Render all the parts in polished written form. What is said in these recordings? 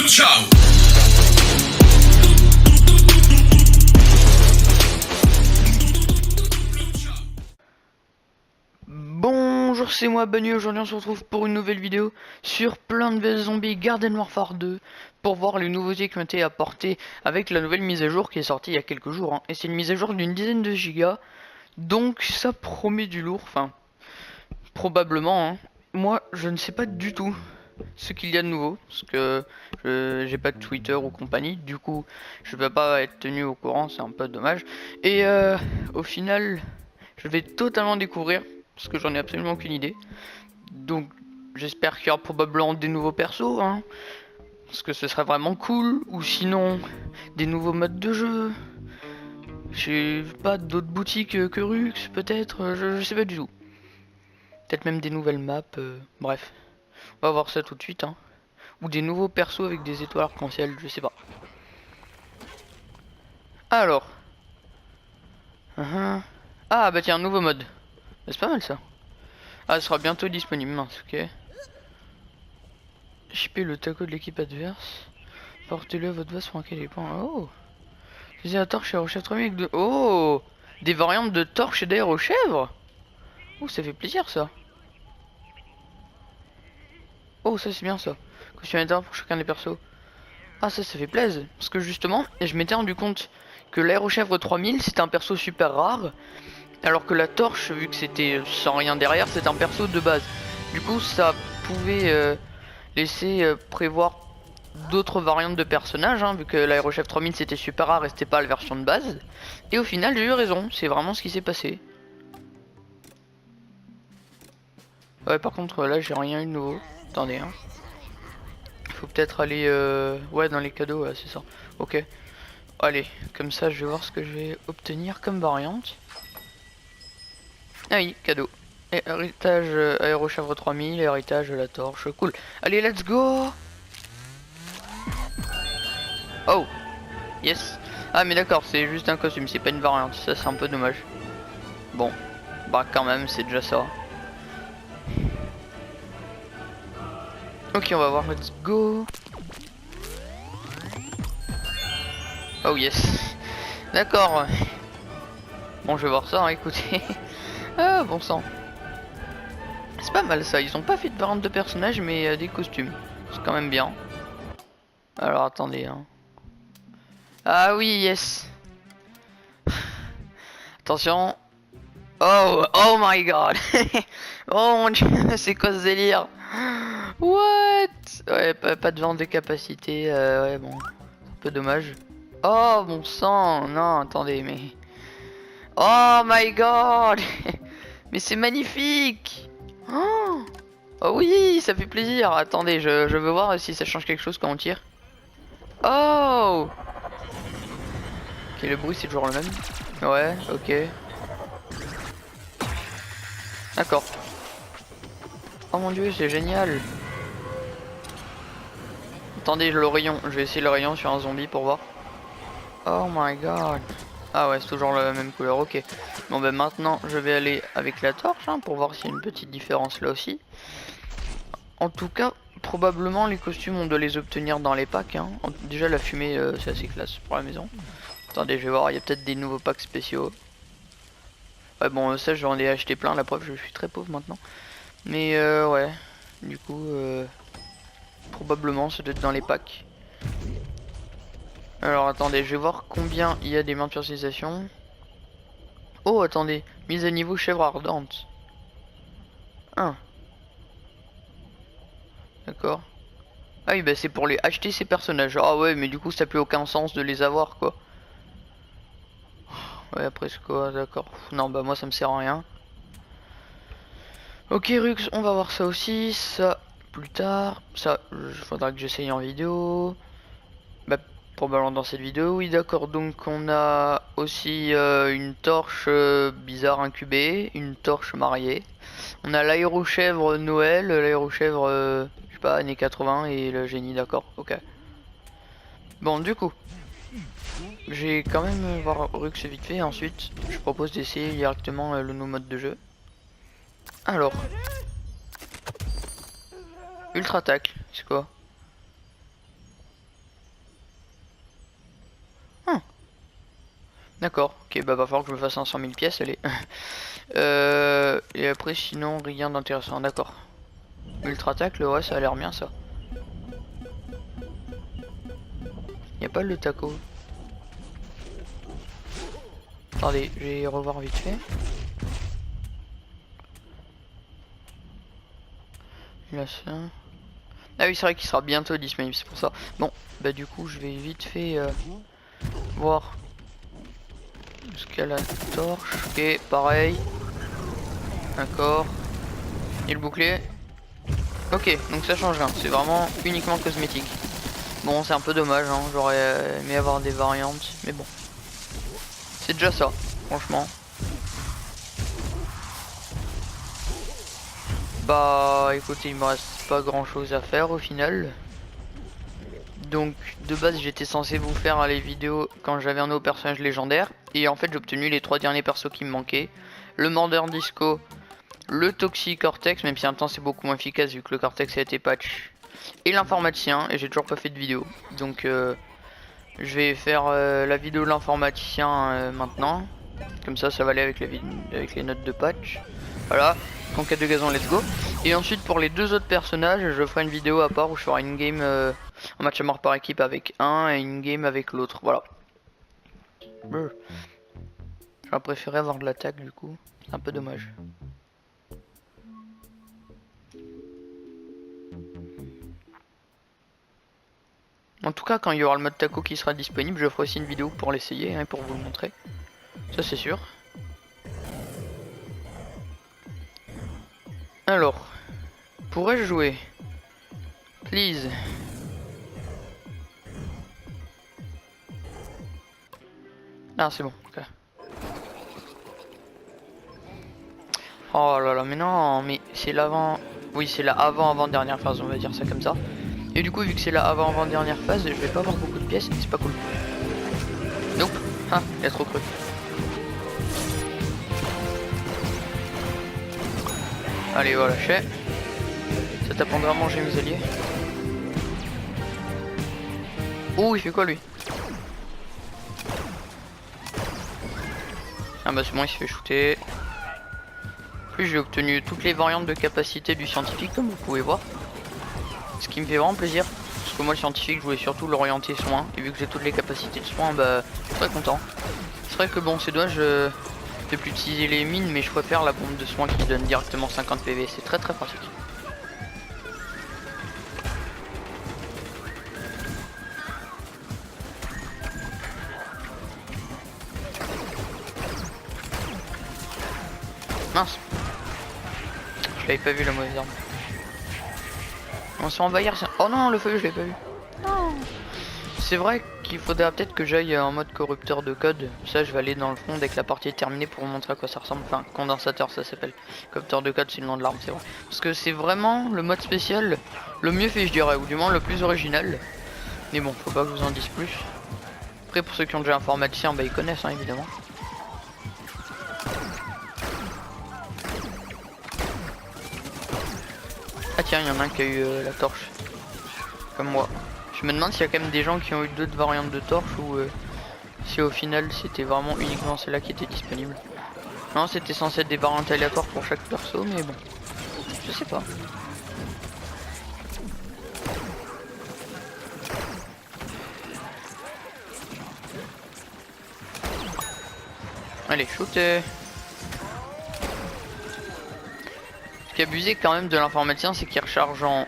ciao. Bonjour, c'est moi Bunny. Aujourd'hui on se retrouve pour une nouvelle vidéo sur Plants vs Zombies Garden Warfare 2 pour voir les nouveautés qui ont été apportées avec la nouvelle mise à jour qui est sortie il y a quelques jours, hein. Et c'est une mise à jour d'une dizaine de gigas, donc ça promet du lourd, enfin probablement, hein. Moi je ne sais pas du tout ce qu'il y a de nouveau parce que j'ai pas de Twitter ou compagnie, du coup je vais pas être tenu au courant, c'est un peu dommage. Et au final je vais totalement découvrir parce que j'en ai absolument aucune idée. Donc j'espère qu'il y aura probablement des nouveaux persos, hein, parce que ce serait vraiment cool. Ou sinon des nouveaux modes de jeu. Je sais pas, d'autres boutiques que Rux peut-être, je sais pas du tout. Peut-être même des nouvelles maps, bref. On va voir ça tout de suite, hein. Ou des nouveaux persos avec des étoiles arc-en-ciel, je sais pas. Alors. Ah bah tiens, un nouveau mode. C'est pas mal ça. Ah, ce sera bientôt disponible, mince, ok. Chipper le taco de l'équipe adverse. Portez-le à votre base pour enquêter les points. Oh! Utilisez la torche et aérochèvre 3000 avec de... Oh! Des variantes de torche et d'aérochèvre? Oh, ça fait plaisir ça. Oh, ça c'est bien ça. Costume intérieur pour chacun des persos. Ah, ça fait plaisir. Parce que justement, je m'étais rendu compte que l'aérochèvre 3000 c'était un perso super rare. Alors que la torche, vu que c'était sans rien derrière, c'est un perso de base. Du coup, ça pouvait laisser prévoir d'autres variantes de personnages, hein, vu que l'aérochef 3000 c'était super rare et c'était pas la version de base. Et au final j'ai eu raison, c'est vraiment ce qui s'est passé. Ouais, par contre là j'ai rien eu de nouveau. Attendez, hein. Faut peut-être aller ouais, dans les cadeaux, ouais, c'est ça. Ok. Allez, comme ça je vais voir ce que je vais obtenir comme variante. Ah oui, cadeau. Héritage aérochèvre 3000, héritage de la torche, cool. Allez, let's go. Oh, yes. Ah mais d'accord, c'est juste un costume, c'est pas une variante, ça c'est un peu dommage. Bon, bah quand même, c'est déjà ça. Ok, on va voir, let's go. Oh yes. D'accord. Bon, je vais voir ça, hein, écoutez. Ah, bon sang. C'est pas mal ça, ils ont pas fait de variante de personnages, mais des costumes. C'est quand même bien. Alors attendez, hein. Ah oui, yes. Attention. Oh, oh my god. Oh mon dieu, c'est quoi ce délire? What? Ouais, pas de vente de capacité, ouais bon, un peu dommage. Oh mon sang, non, attendez, mais... Oh my god. Mais c'est magnifique. Oh, oh oui, ça fait plaisir. Attendez, je veux voir si ça change quelque chose quand on tire. Oh. Ok, le bruit c'est toujours le même. Ouais, ok. D'accord. Oh mon dieu, c'est génial. Attendez, le rayon. Je vais essayer le rayon sur un zombie pour voir. Oh my god. Ah ouais, c'est toujours la même couleur, ok. Bon ben maintenant, je vais aller avec la torche, hein, pour voir s'il y a une petite différence là aussi. En tout cas, probablement les costumes, on doit les obtenir dans les packs, hein. Déjà la fumée, c'est assez classe pour la maison. Attendez, je vais voir, il y a peut-être des nouveaux packs spéciaux. Ouais bon, ça je vais en acheter plein, la preuve, je suis très pauvre maintenant. Mais ouais, du coup, probablement ça doit être dans les packs. Alors attendez, je vais voir combien il y a des mains de personnalisation. Oh attendez, mise à niveau chèvre ardente. 1. D'accord. Ah oui bah c'est pour les acheter ces personnages. Ah ouais mais du coup ça n'a plus aucun sens de les avoir quoi. Ouais après c'est quoi, d'accord. Non bah moi ça me sert à rien. Ok Rux, on va voir ça aussi. Ça plus tard. Ça, il faudra que j'essaye en vidéo. Bah probablement dans cette vidéo, oui d'accord. Donc on a aussi une torche bizarre incubée, une torche mariée. On a l'aérochèvre Noël, l'aérochèvre je sais pas années 80 et le génie, d'accord, ok. Bon du coup, j'ai quand même voir Rux vite fait, ensuite je propose d'essayer directement le nouveau mode de jeu. Alors, ultra tacle, c'est quoi? D'accord, ok, bah va falloir que je me fasse un 100 000 pièces, allez. Et après, sinon, rien d'intéressant, d'accord. Ultra tacle, ouais, ça a l'air bien ça. Y a pas le taco. Attendez, je vais revoir vite fait. Là, ça. Ah oui, c'est vrai qu'il sera bientôt disponible, c'est pour ça. Bon, bah du coup, je vais vite fait voir ce qu'il y a la torche. Ok, pareil. D'accord. Et le bouclier. Ok, donc ça change rien, c'est vraiment uniquement cosmétique. Bon, c'est un peu dommage, hein. J'aurais aimé avoir des variantes, mais bon. C'est déjà ça, franchement. Bah écoutez, il me reste pas grand chose à faire au final. Donc de base j'étais censé vous faire les vidéos quand j'avais un nouveau personnage légendaire. Et en fait j'ai obtenu les 3 derniers persos qui me manquaient. Le Mordeur Disco, le Toxic Cortex, même si en même temps c'est beaucoup moins efficace vu que le Cortex a été patch. Et l'informaticien, et j'ai toujours pas fait de vidéo. Donc je vais faire la vidéo de l'informaticien maintenant. Comme ça va aller avec, avec les notes de patch. Voilà, conquête de gazon, let's go. Et ensuite pour les 2 autres personnages, je ferai une vidéo à part où je ferai une game, un match à mort par équipe avec un et une game avec l'autre. Voilà. J'aurais préféré avoir de l'attaque du coup, c'est un peu dommage. En tout cas, quand il y aura le mode taco qui sera disponible, je ferai aussi une vidéo pour l'essayer et pour vous le montrer. Ça c'est sûr. Alors, pourrais-je jouer? Please. Ah c'est bon, ok. Oh là là, mais non, mais c'est l'avant... Oui, c'est la avant-avant-dernière phase, on va dire ça comme ça. Et du coup, vu que c'est la avant-avant-dernière phase, je vais pas avoir beaucoup de pièces, c'est pas cool. Nope. Ah, il a trop cru. Allez, voilà, chais. Ça t'apprendra à manger mes alliés. Oh, il fait quoi lui? Ah bah c'est bon, il se fait shooter. En plus, j'ai obtenu toutes les variantes de capacité du scientifique, comme vous pouvez voir. Ce qui me fait vraiment plaisir. Parce que moi, le scientifique, je voulais surtout l'orienter soin. Et vu que j'ai toutes les capacités de soin, bah, je suis très content. C'est vrai que bon, c'est dommage de plus utiliser les mines, mais je préfère la bombe de soin qui donne directement 50 PV. C'est très très pratique. Mince. Je l'avais pas vu la mauvaise arme. On se fait envahir. Oh non, le feu, je l'ai pas vu. Non. C'est vrai qu'il faudrait peut-être que j'aille en mode corrupteur de code. Ça, je vais aller dans le fond dès que la partie est terminée pour vous montrer à quoi ça ressemble. Enfin, condensateur, ça s'appelle. Corrupteur de code, c'est le nom de l'arme, c'est vrai. Parce que c'est vraiment le mode spécial le mieux fait, je dirais, ou du moins le plus original. Mais bon, faut pas que je vous en dise plus. Après, pour ceux qui ont déjà informaticien, bah ils connaissent, hein, évidemment. Ah tiens, il y en a un qui a eu la torche. Comme moi. Je me demande s'il y a quand même des gens qui ont eu d'autres variantes de torche ou si au final c'était vraiment uniquement celle-là qui était disponible. Non, c'était censé être des variantes aléatoires pour chaque perso, mais bon. Je sais pas. Allez, shooter. Ce qui est abusé quand même de l'informaticien, c'est qu'il recharge en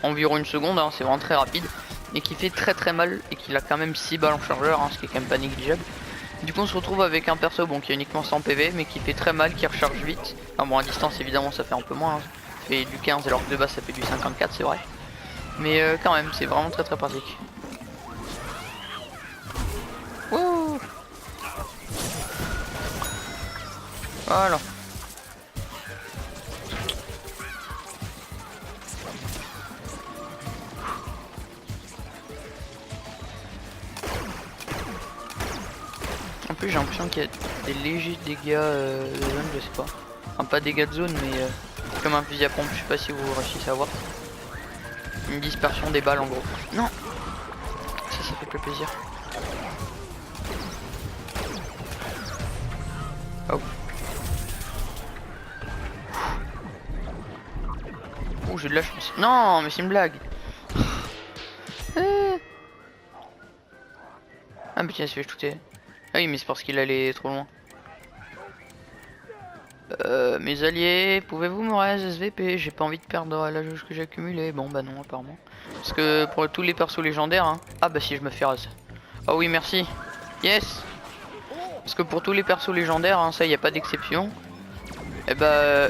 environ 1 seconde, hein, c'est vraiment très rapide. Et qui fait très très mal et qu'il a quand même 6 balles en chargeur, hein, ce qui est quand même pas négligeable. Du coup on se retrouve avec un perso bon, qui a uniquement 100 PV mais qui fait très mal, qui recharge vite. Enfin bon, à distance évidemment ça fait un peu moins, hein. Ça fait du 15 alors que de base ça fait du 54, c'est vrai. Mais quand même c'est vraiment très très pratique. Wouh. Voilà. En plus j'ai l'impression qu'il y a des légers dégâts de zone, je sais pas. Enfin pas dégâts de zone mais comme un fusil à pompe, je sais pas si vous réussissez à voir. Une dispersion des balles en gros. Non. Ça fait plus plaisir. Oh. Oh, j'ai de la chance. Non, mais c'est une blague. Ah, mais tiens, je vais shooter. Ah oui, mais c'est parce qu'il allait trop loin. Mes alliés, pouvez-vous me raise SVP? J'ai pas envie de perdre la jauge que j'ai accumulée. Bon, bah non, apparemment. Parce que pour tous les persos légendaires, hein. Ah, bah si, je me fais rase. Ah oui, merci. Yes! Parce que pour tous les persos légendaires, hein, ça, y a pas d'exception. Et bah,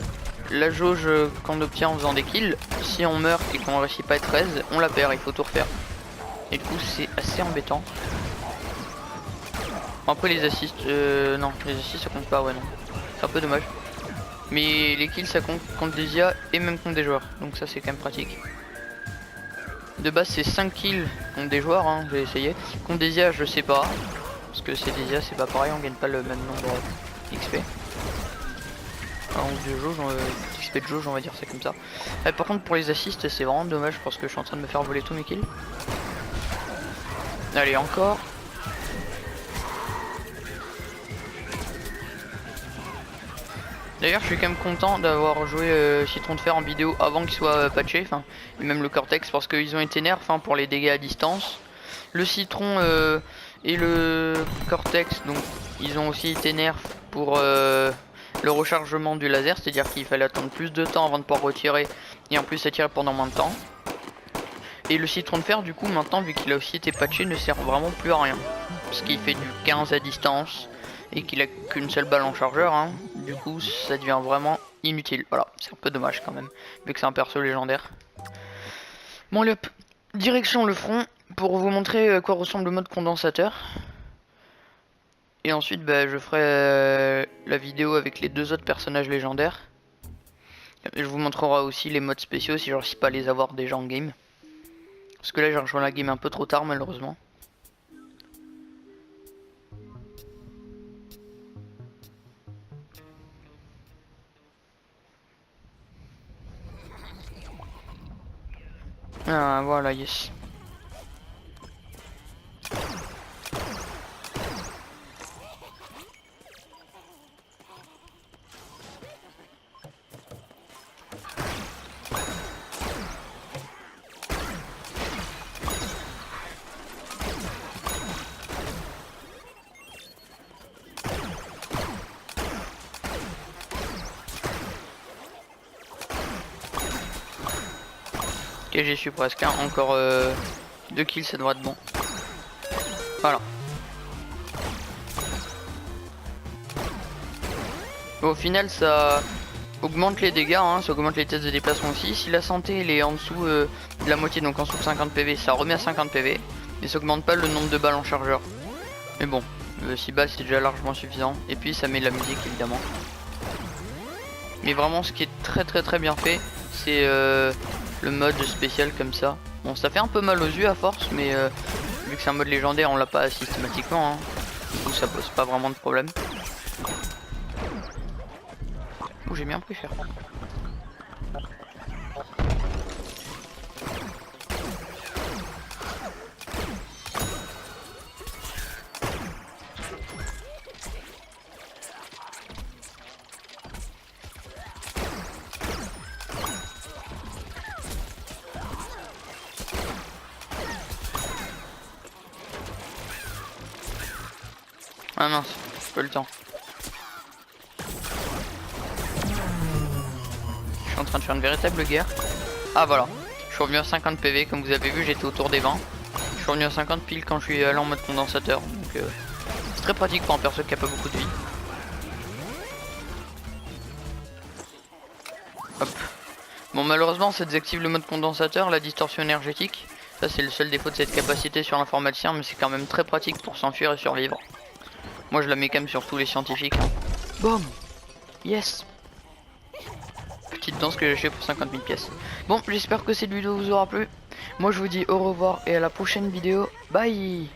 la jauge qu'on obtient en faisant des kills, si on meurt et qu'on réussit pas à être raise, on la perd, il faut tout refaire. Et du coup, c'est assez embêtant. Bon, après, les assists, non, les assists ça compte pas, ouais, non. C'est un peu dommage. Mais les kills ça compte contre des IA et même contre des joueurs. Donc ça c'est quand même pratique. De base c'est 5 kills contre des joueurs, hein, j'ai essayé. Contre des IA je sais pas. Parce que c'est des IA c'est pas pareil, on gagne pas le même nombre d'XP. Enfin, de jauge, XP de jauge on va dire c'est comme ça. Par contre pour les assists c'est vraiment dommage parce que je suis en train de me faire voler tous mes kills. Allez encore. D'ailleurs je suis quand même content d'avoir joué Citron de Fer en vidéo avant qu'il soit patché, enfin, et même le Cortex parce qu'ils ont été nerfs pour les dégâts à distance. Le Citron et le Cortex, donc ils ont aussi été nerfs pour le rechargement du laser, c'est-à-dire qu'il fallait attendre plus de temps avant de pouvoir retirer et en plus ça tirait pendant moins de temps. Et le Citron de Fer du coup maintenant vu qu'il a aussi été patché ne sert vraiment plus à rien. Parce qu'il fait du 15 à distance et qu'il a qu'une seule balle en chargeur, hein. Du coup ça devient vraiment inutile. Voilà, c'est un peu dommage quand même, vu que c'est un perso légendaire. Bon allez hop, direction le front pour vous montrer à quoi ressemble le mode condensateur. Et ensuite bah, je ferai la vidéo avec les deux autres personnages légendaires. Et je vous montrerai aussi les modes spéciaux si je réussis pas à les avoir déjà en game. Parce que là j'ai rejoint la game un peu trop tard malheureusement. Ah voilà, yes. Ok, j'y suis presque, hein. Encore 2 kills, ça devrait être bon. Voilà. Bon, au final, ça augmente les dégâts, hein, ça augmente les tests de déplacement aussi. Si la santé elle est en dessous de la moitié, donc en dessous de 50 PV, ça remet à 50 PV. Mais ça augmente pas le nombre de balles en chargeur. Mais bon, 6 balles c'est déjà largement suffisant. Et puis ça met de la musique évidemment. Mais vraiment, ce qui est très bien fait, c'est le mode spécial comme ça. Bon, ça fait un peu mal aux yeux à force, mais vu que c'est un mode légendaire, on l'a pas systématiquement, hein. Du coup, ça pose pas vraiment de problème. Ouh, j'ai bien pris cher. Ah mince, j'ai pas eu le temps. Je suis en train de faire une véritable guerre. Ah voilà, je suis revenu à 50 PV, comme vous avez vu j'étais autour des 20. Je suis revenu à 50 pile quand je suis allé en mode condensateur. Donc c'est très pratique pour un perso qui a pas beaucoup de vie. Hop. Bon malheureusement ça désactive le mode condensateur, la distorsion énergétique. Ça c'est le seul défaut de cette capacité sur l'informaticien, mais c'est quand même très pratique pour s'enfuir et survivre. Moi je la mets quand même sur tous les scientifiques, hein. Boum. Yes. Petite danse que j'ai acheté pour 50 000 pièces. Bon, j'espère que cette vidéo vous aura plu. Moi je vous dis au revoir et à la prochaine vidéo. Bye.